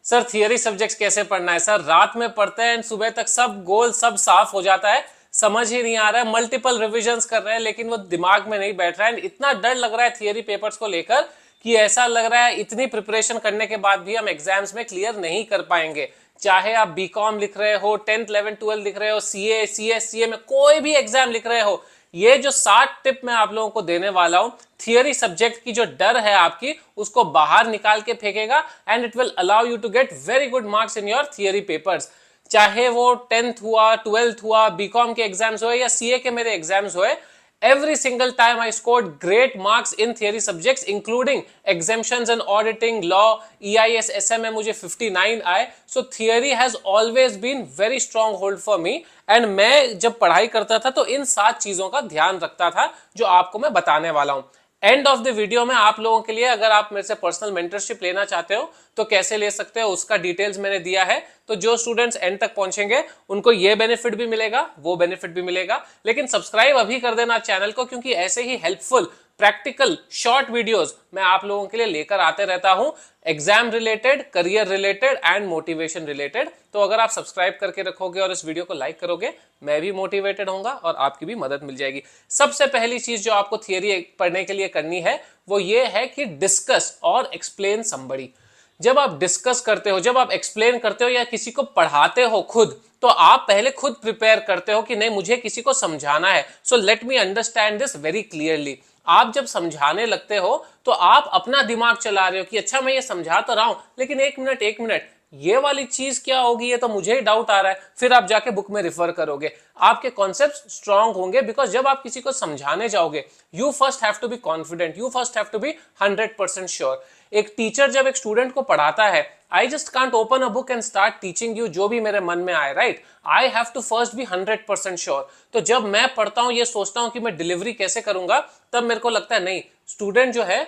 Sir theory subjects कैसे पढ़ना है? सर रात में पढ़ते हैं एंड सुबह तक सब गोल सब साफ हो जाता है, समझ ही नहीं आ रहा है, मल्टीपल रिविजन्स कर रहे हैं लेकिन वो दिमाग में नहीं बैठ रहा है। इतना डर लग रहा है थियरी पेपर्स को लेकर कि ऐसा लग रहा है इतनी प्रिपरेशन करने के बाद भी हम एग्जाम्स में क्लियर नहीं कर पाएंगे। चाहे आप बीकॉम लिख रहे हो, 10th 11th 12th लिख रहे हो, सीए सीएस सीए में कोई भी एग्जाम लिख रहे हो, ये जो 7 टिप मैं आप लोगों को देने वाला हूं, थियरी सब्जेक्ट की जो डर है आपकी उसको बाहर निकाल के फेंकेगा and it will allow you to get very good marks in your theory papers. चाहे वो 10th हुआ, 12th हुआ, बीकॉम के एग्जाम्स हुए या सीए के मेरे एग्जाम्स हुए, every single time I scored great marks in theory subjects including exemptions and auditing, law, EIS, SMA मुझे 59 आए। So theory has always been very strong hold for me and मैं जब पढ़ाई करता था तो इन 7 चीजों का ध्यान रखता था जो आपको मैं बताने वाला हूं। एंड ऑफ द वीडियो में आप लोगों के लिए अगर आप मेरे से पर्सनल मेंटरशिप लेना चाहते हो तो कैसे ले सकते हो उसका डिटेल्स मैंने दिया है। तो जो स्टूडेंट्स एंड तक पहुंचेंगे उनको ये बेनिफिट भी मिलेगा, वो बेनिफिट भी मिलेगा। लेकिन सब्सक्राइब अभी कर देना चैनल को, क्योंकि ऐसे ही हेल्पफुल प्रैक्टिकल शॉर्ट वीडियोस मैं आप लोगों के लिए लेकर आते रहता हूं, exam related, career related and motivation related. तो अगर आप सब्सक्राइब करके रखोगे और इस वीडियो को लाइक करोगे, मैं भी मोटिवेटेड होऊंगा और आपकी भी मदद मिल जाएगी। सबसे पहली चीज जो आपको थियरी पढ़ने के लिए करनी है वो ये है कि डिस्कस और एक्सप्लेन समबडी। जब आप डिस्कस करते हो, जब आप एक्सप्लेन करते हो या किसी को पढ़ाते हो खुद, तो आप पहले खुद प्रिपेयर करते हो कि नहीं मुझे किसी को समझाना है, so let me understand this very clearly. आप जब समझाने लगते हो तो आप अपना दिमाग चला रहे हो कि अच्छा मैं ये समझा तो रहा हूं लेकिन एक मिनट ये वाली चीज क्या होगी, ये तो मुझे ही डाउट आ रहा है। फिर आप जाके बुक में रिफर करोगे, आपके कॉन्सेप्ट्स स्ट्रांग होंगे। बिकॉज जब आप किसी को समझाने जाओगे, you first have to be confident, you first have to be 100% sure. एक टीचर जब एक स्टूडेंट को पढ़ाता है, I just can't open a book and start teaching you जो भी मेरे मन में आए, right? I have to first be 100% sure. तो जब मैं पढ़ता हूं, ये सोचता हूं कि मैं डिलीवरी कैसे करूंगा, तब मेरे को लगता है नहीं, स्टूडेंट जो है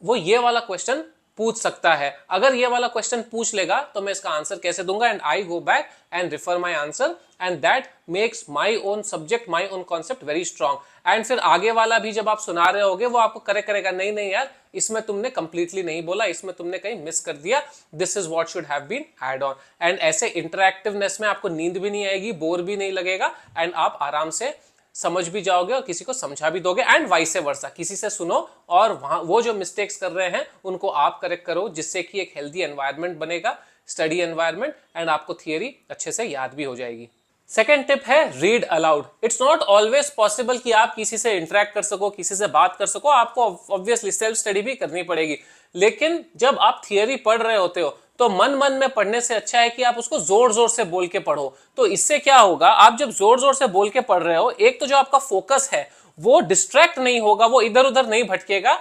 वो ये वाला क्वेश्चन पूछ सकता है। अगर ये वाला क्वेश्चन पूछ लेगा तो मैं इसका आंसर कैसे दूंगा, and I go back and refer my answer and that makes my own subject, my own concept very strong. And फिर आगे वाला भी जब आप सुना रहे होगे वो आपको करेक्ट करेगा, नहीं नहीं यार इसमें तुमने कंप्लीटली नहीं बोला, इसमें तुमने कहीं मिस कर दिया, this is what should have been add on. And ऐसे इंटरैक्टिवनेस में आपको नींद भी नहीं आएगी, बोर भी नहीं लगेगा एंड आप आराम से समझ भी जाओगे और किसी को समझा भी दोगे। एंड वाइस वर्सा, किसी से सुनो और वहां वो जो मिस्टेक्स कर रहे हैं उनको आप करेक्ट करो, जिससे कि एक हेल्दी एनवायरनमेंट बनेगा, स्टडी एनवायरनमेट, एंड आपको थियरी अच्छे से याद भी हो जाएगी। सेकेंड टिप है read aloud. It's not always possible कि आप किसी से इंटरेक्ट कर सको, किसी से बात कर सको, आपको ऑब्वियसली सेल्फ स्टडी भी करनी पड़ेगी। लेकिन जब आप थियरी पढ़ रहे होते हो तो मन मन में पढ़ने से अच्छा है कि आप उसको जोर जोर से बोल के पढ़ो। तो इससे क्या होगा, आप जब जोर जोर से बोल के पढ़ रहे हो, एक तो जो आपका फोकस है वो डिस्ट्रैक्ट नहीं होगा, वो इधर उधर नहीं भटकेगा।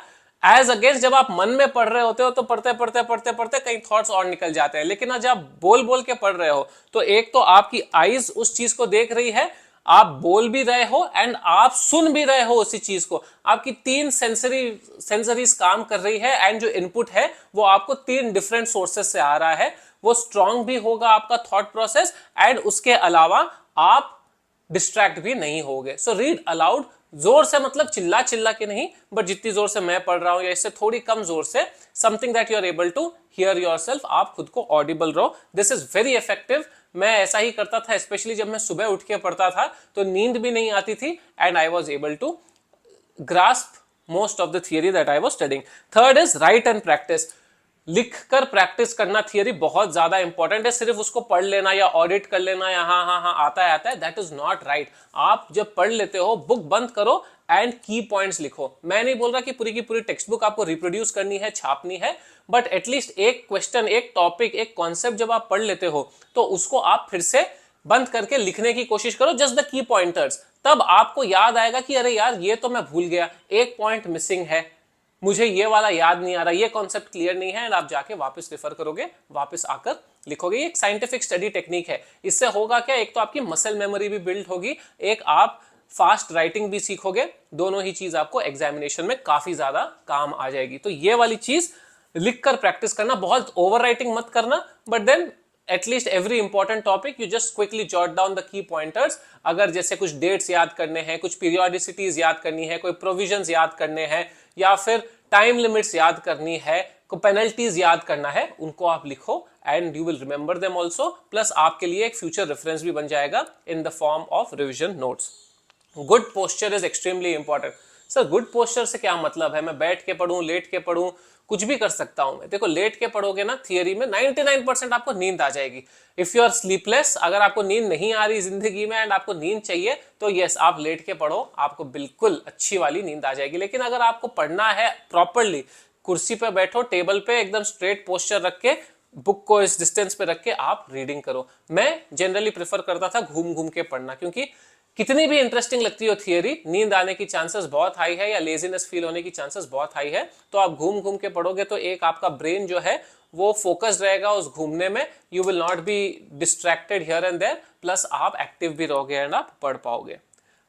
एज अगेंस्ट जब आप मन में पढ़ रहे होते हो तो पढ़ते पढ़ते पढ़ते पढ़ते कई थॉट्स और निकल जाते हैं। लेकिन आज आप बोल बोल के पढ़ रहे हो तो एक तो आपकी आईज उस चीज को देख रही है, आप बोल भी रहे हो एंड आप सुन भी रहे हो उसी चीज को। आपकी 3 सेंसरीज काम कर रही है एंड जो इनपुट है वो आपको 3 डिफरेंट सोर्सेस से आ रहा है। वो स्ट्रांग भी होगा आपका थॉट प्रोसेस एंड उसके अलावा आप डिस्ट्रैक्ट भी नहीं होगे। सो रीड अलाउड, जोर से मतलब चिल्ला चिल्ला के नहीं, बट जितनी जोर से मैं पढ़ रहा हूं या इससे थोड़ी कम जोर से, something that you are able to hear yourself, आप खुद को ऑडिबल रहो। This is very effective. मैं ऐसा ही करता था, स्पेशली जब मैं सुबह उठ के पढ़ता था तो नींद भी नहीं आती थी and I was able to grasp most of the theory that I was studying. Third is write and practice. लिखकर प्रैक्टिस करना थियरी बहुत ज्यादा इंपॉर्टेंट है। सिर्फ उसको पढ़ लेना या ऑडिट कर लेना या हाँ हाँ हाँ आता है, दैट इज नॉट राइट। आप जब पढ़ लेते हो, बुक बंद करो एंड की पॉइंट्स लिखो। मैं नहीं बोल रहा कि पूरी की पूरी टेक्स्ट बुक आपको रिप्रोड्यूस करनी है, छापनी है, बट एटलीस्ट एक क्वेश्चन, एक टॉपिक, एक कॉन्सेप्ट जब आप पढ़ लेते हो तो उसको आप फिर से बंद करके लिखने की कोशिश करो, जस्ट द की पॉइंटर्स। तब आपको याद आएगा कि अरे यार ये तो मैं भूल गया, एक पॉइंट मिसिंग है, मुझे ये वाला याद नहीं आ रहा, ये कॉन्सेप्ट क्लियर नहीं है, एंड आप जाके वापस रेफर करोगे, वापस आकर लिखोगे। ये एक साइंटिफिक स्टडी टेक्निक है। इससे होगा क्या, एक तो आपकी मसल मेमोरी भी बिल्ड होगी, एक आप फास्ट राइटिंग भी सीखोगे। दोनों ही चीज आपको एग्जामिनेशन में काफी ज्यादा काम आ जाएगी। तो ये वाली चीज लिखकर प्रैक्टिस करना, बहुत ओवर राइटिंग मत करना, but then at least every important topic you just quickly jot down the key pointers. अगर जैसे कुछ डेट्स याद करने हैं, कुछ पीरियोडिसिटीज याद करनी है, कोई प्रोविजंस याद करने हैं, या फिर टाइम लिमिट्स याद करनी है, को पेनल्टीज याद करना है उनको आप लिखो and you will remember them also, plus आपके लिए एक फ्यूचर रेफरेंस भी बन जाएगा in the form of revision notes. Good posture is extremely important. Sir good posture से क्या मतलब है, मैं बैठ के पढ़ूं, लेट के पढ़ूं, कुछ भी कर सकता हूं मैं। देखो लेट के पढ़ोगे ना थियरी में 99% आपको नींद आ जाएगी। इफ यू आर स्लीपलेस, अगर आपको नींद नहीं आ रही जिंदगी में एंड आपको नींद चाहिए तो यस आप लेट के पढ़ो, आपको बिल्कुल अच्छी वाली नींद आ जाएगी। लेकिन अगर आपको पढ़ना है प्रॉपरली, कुर्सी पे बैठो, टेबल पे एकदम स्ट्रेट पोस्चर रख के, बुक को इस डिस्टेंस पे रख के आप रीडिंग करो। मैं जनरली प्रेफर करता था घूम घूम के पढ़ना, क्योंकि कितनी भी इंटरेस्टिंग लगती हो थियरी, नींद आने की चांसेस बहुत हाई है या लेजीनेस फील होने की चांसेस बहुत हाई है। तो आप घूम घूम के पढ़ोगे तो एक आपका ब्रेन जो है वो फोकस्ड रहेगा उस घूमने में, you will not be distracted here and there, plus आप एक्टिव भी रहोगे एंड आप पढ़ पाओगे।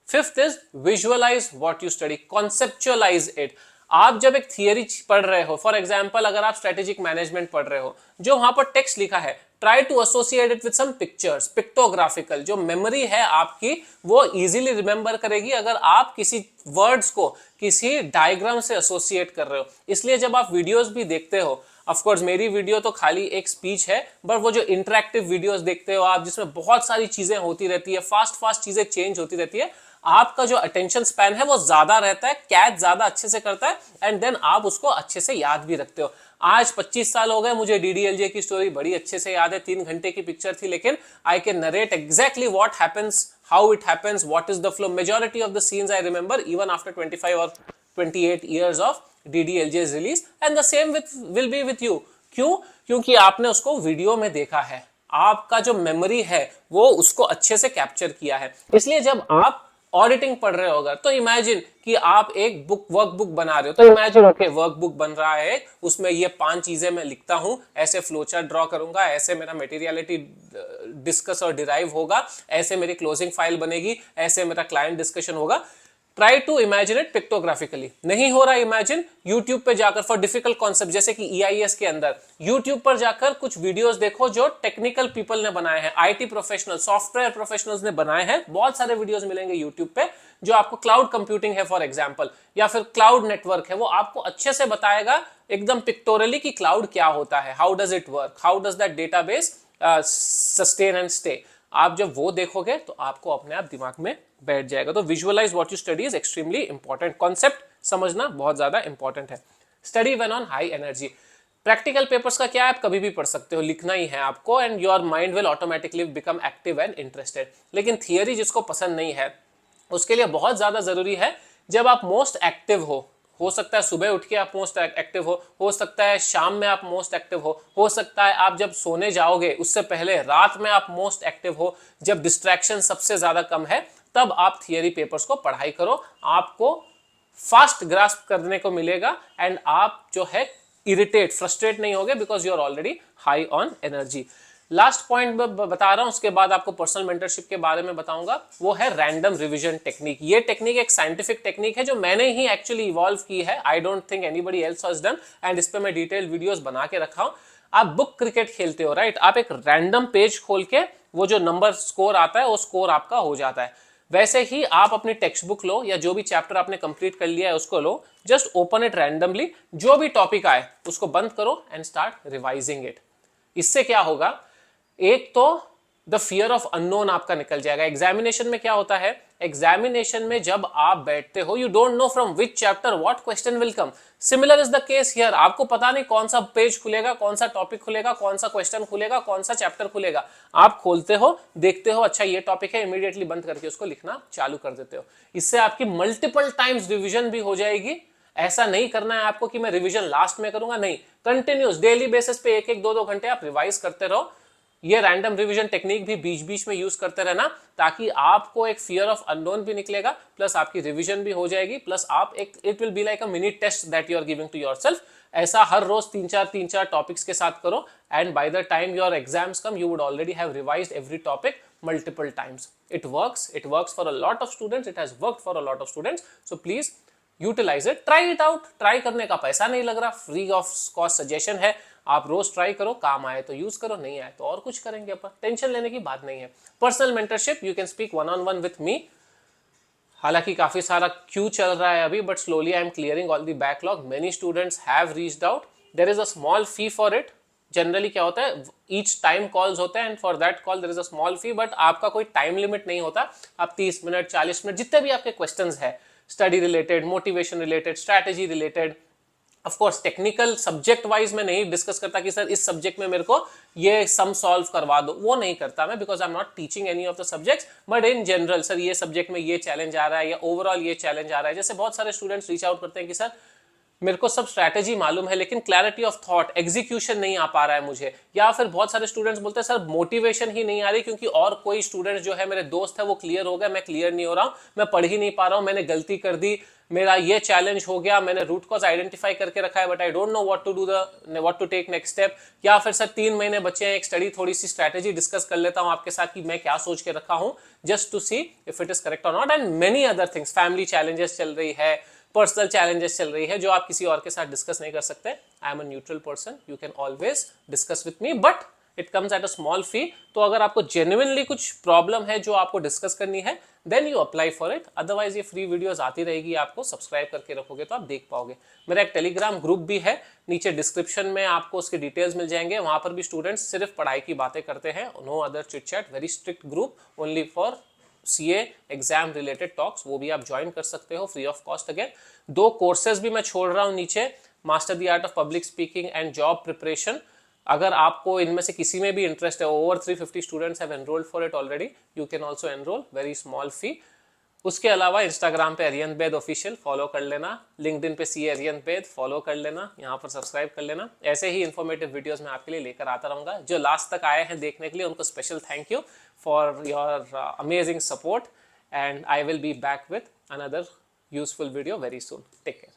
Fifth is visualise what you study, conceptualise it. आप जब एक थियरी पढ़ रहे हो, फॉर एग्जांपल अगर आप स्ट्रेटेजिक मैनेजमेंट पढ़ रहे हो, जो वहां पर टेक्स्ट लिखा है try to associate it with some pictures, pictographical. जो मेमोरी है आपकी वो इजीली रिमेंबर करेगी अगर आप किसी वर्ड्स को किसी डायग्राम से एसोसिएट कर रहे हो। इसलिए जब आप वीडियोस भी देखते हो, ऑफ कोर्स मेरी वीडियो तो खाली एक स्पीच है, बट वो जो इंटरेक्टिव वीडियोस देखते हो आप, जिसमें बहुत सारी चीजें होती रहती है, फास्ट चीजें चेंज होती रहती है, आपका जो अटेंशन स्पैन है वो ज्यादा रहता है, कैच ज्यादा अच्छे से करता है एंड देन आप उसको अच्छे से याद भी रखते हो। आज 25 साल हो गए, मुझे डीडीएलजे की स्टोरी बड़ी अच्छे से याद है, 3 घंटे की पिक्चर थी, लेकिन I can narrate exactly what happens, how it happens, what is the flow, majority of the scenes I remember even after 25 और 28 years of DDLJ release, and the same will be with you. क्यों? क्योंकि आपने उसको video में देखा है, आपका जो मेमोरी है वो उसको अच्छे से कैप्चर किया है। इसलिए जब आप ऑडिटिंग पढ़ रहे हो अगर, तो इमेजिन कि आप एक बुक वर्क बुक बना रहे हो, तो इमेजिन ओके वर्क बुक बन रहा है, उसमें ये 5 चीजें मैं लिखता हूं, ऐसे फ्लोचार्ट ड्रॉ करूंगा, ऐसे मेरा मटेरियलिटी डिस्कस और डिराइव होगा, ऐसे मेरी क्लोजिंग फाइल बनेगी, ऐसे मेरा क्लाइंट डिस्कशन होगा। Try to imagine it pictographically. नहीं हो रहा इमेजिन, यूट्यूब पे जाकर फॉर डिफिकल्ट कॉन्सेप्ट, जैसे कि EIS के अंदर यूट्यूब पर जाकर कुछ वीडियोस देखो जो टेक्निकल पीपल ने बनाए हैं, IT प्रोफेशनल, सॉफ्टवेयर प्रोफेशनल्स ने बनाए हैं। बहुत सारे वीडियोस मिलेंगे यूट्यूब पे जो आपको क्लाउड कंप्यूटिंग है फॉर एग्जांपल, या फिर क्लाउड नेटवर्क है, वो आपको अच्छे से बताएगा एकदम पिक्टोरली कि क्लाउड क्या होता है, how does it work, how does that database sustain and stay. आप जब वो देखोगे तो आपको अपने आप दिमाग में बैठ जाएगा। तो visualise what you study is extremely important, concept समझना बहुत ज्यादा इंपॉर्टेंट है। Study when on high energy. Practical papers का क्या है, आप कभी भी पढ़ सकते हो, लिखना ही है आपको and your mind will automatically become active and interested. लेकिन थियरी जिसको पसंद नहीं है उसके लिए बहुत ज्यादा जरूरी है जब आप मोस्ट एक्टिव हो सकता है सुबह उठ के आप मोस्ट एक्टिव हो सकता है शाम में आप मोस्ट एक्टिव हो सकता है आप जब सोने जाओगे उससे पहले रात में आप मोस्ट एक्टिव हो, जब डिस्ट्रैक्शन सबसे ज्यादा कम है, तब आप थियरी पेपर्स को पढ़ाई करो। आपको फास्ट ग्रास्प करने को मिलेगा एंड आप जो है इरिटेट, फ्रस्ट्रेट नहीं होगे because you are already high on energy. Last point बता रहा हूं, उसके बाद आपको पर्सनल मेंटरशिप के बारे में बताऊंगा, वो है रैंडम रिवीजन टेक्निक। ये टेक्निक एक साइंटिफिक टेक्निक है जो मैंने ही एक्चुअली इवॉल्व की है, I don't think anybody else has done, and इस पे मैं डिटेल वीडियोस बना के रखा हूं। आप बुक क्रिकेट खेलते हो राइट, आप एक रैंडम पेज खोल के वो जो नंबर स्कोर आता है वो स्कोर आपका हो जाता है। वैसे ही आप अपनी टेक्स्ट बुक लो या जो भी चैप्टर आपने कंप्लीट कर लिया है उसको लो, जस्ट ओपन इट रैंडमली, जो भी टॉपिक आए उसको बंद करो एंड स्टार्ट रिवाइजिंग इट। इससे क्या होगा, एक तो द फियर ऑफ अननोन आपका निकल जाएगा। एग्जामिनेशन में क्या होता है, एग्जामिनेशन में जब आप बैठते हो you don't know from which chapter what question will come. Similar is the case here, आपको पता नहीं कौन सा पेज खुलेगा, कौन सा टॉपिक खुलेगा, कौन सा क्वेश्चन खुलेगा, कौन सा चैप्टर खुलेगा। आप खोलते हो, देखते हो, अच्छा ये टॉपिक है, इमीडिएटली बंद करके उसको लिखना चालू कर देते हो। इससे आपकी मल्टीपल टाइम्स रिविजन भी हो जाएगी। ऐसा नहीं करना है आपको कि मैं रिविजन लास्ट में करूंगा, नहीं, कंटिन्यूस डेली बेसिस पे 1-1, 2-2 घंटे आप रिवाइज करते रहो। ये रैंडम रिवीजन टेक्निक भी बीच बीच में यूज करते रहना, ताकि आपको एक फियर ऑफ अननोन भी निकलेगा, प्लस आपकी रिवीजन भी हो जाएगी, प्लस आप एक it will be like a mini test that you are giving to yourself. ऐसा हर रोज 3-4 टॉपिक्स के साथ करो and by the time your exams come you would already have revised every topic multiple times. It works for a lot of students, it has worked for a lot of students, so please utilise it, try it out. Try करने का पैसा नहीं लग रहा, free of cost suggestion है, आप रोज try करो, काम आए तो यूज करो, नहीं आए तो और कुछ करेंगे अपन, टेंशन लेने की बात नहीं है। Personal mentorship, you can speak 1-on-1 with me. हालांकि काफी सारा क्यू चल रहा है अभी, but slowly I am clearing all the backlog. Many students have reached out there is a small fee for it. Generally क्या होता है, ईच टाइम कॉल्स होते हैं and for that call there is a small fee, but आपका कोई time limit नहीं होता। आप 30 मिनट 40 मिनट जितने भी आपके क्वेश्चंस है, study related, motivation related, strategy related, of course technical subject wise मैं नहीं डिस्कस करता कि सर इस सब्जेक्ट में मेरे को ये सम सॉल्व करवा दो, वो नहीं करता मैं, because I am not teaching any of the subjects, but in general sir ये सब्जेक्ट में ये चैलेंज आ रहा है या ओवरऑल ये चैलेंज आ रहा है। जैसे बहुत सारे स्टूडेंट्स रीच आउट करते हैं कि सर मेरे को सब स्ट्रैटेजी मालूम है लेकिन क्लैरिटी ऑफ थॉट, एग्जीक्यूशन नहीं आ पा रहा है मुझे, या फिर बहुत सारे स्टूडेंट्स बोलते हैं सर मोटिवेशन ही नहीं आ रही क्योंकि और कोई स्टूडेंट्स जो है मेरे दोस्त है वो क्लियर हो गया, मैं क्लियर नहीं हो रहा हूं, मैं पढ़ ही नहीं पा रहा हूं, मैंने गलती कर दी, मेरा ये चैलेंज हो गया, मैंने रूट कॉज आइडेंटिफाई करके रखा है but I don't know what to do what to take next step. या फिर सर 3 महीने बचे हैं, एक स्टडी थोड़ी सी स्ट्रैटेजी डिस्कस कर लेता हूं आपके साथ कि मैं क्या सोच के रखा हूं, just to see if it is correct और not, and many other things. Family challenges चल रही है, पर्सनल चैलेंजेस चल रही है जो आप किसी और के साथ डिस्कस नहीं कर सकते। I am a neutral person, you can always discuss with me, but it comes at a small fee. तो अगर आपको जेन्युइनली कुछ प्रॉब्लम है जो आपको डिस्कस करनी है, then you apply for it, otherwise ये फ्री वीडियोस आती रहेगी, आपको सब्सक्राइब करके रखोगे तो आप देख पाओगे। मेरा एक टेलीग्राम ग्रुप भी है, नीचे डिस्क्रिप्शन में आपको उसके डिटेल्स मिल जाएंगे, वहां पर भी स्टूडेंट्स सिर्फ पढ़ाई की बातें करते हैं, no other chit chat, very strict group only for CA exam related talks, वो भी आप ज्वाइन कर सकते हो free of cost. Again 2 courses भी मैं छोड़ रहा हूं नीचे, master the art of public speaking and job preparation. अगर आपको इनमें से किसी में भी इंटरेस्ट है, over 350 students have enrolled for it already, you can also enroll, very small fee. उसके अलावा इंस्टाग्राम पे अरियंत बैद ऑफिशियल फॉलो कर लेना, लिंक्डइन पे सी अरियंत बैद फॉलो कर लेना, यहाँ पर सब्सक्राइब कर लेना। ऐसे ही इन्फॉर्मेटिव वीडियोस मैं आपके लिए लेकर आता रहूंगा। जो लास्ट तक आए हैं देखने के लिए उनको special thank you for your amazing support, and I will be back with another useful video very soon. Take care.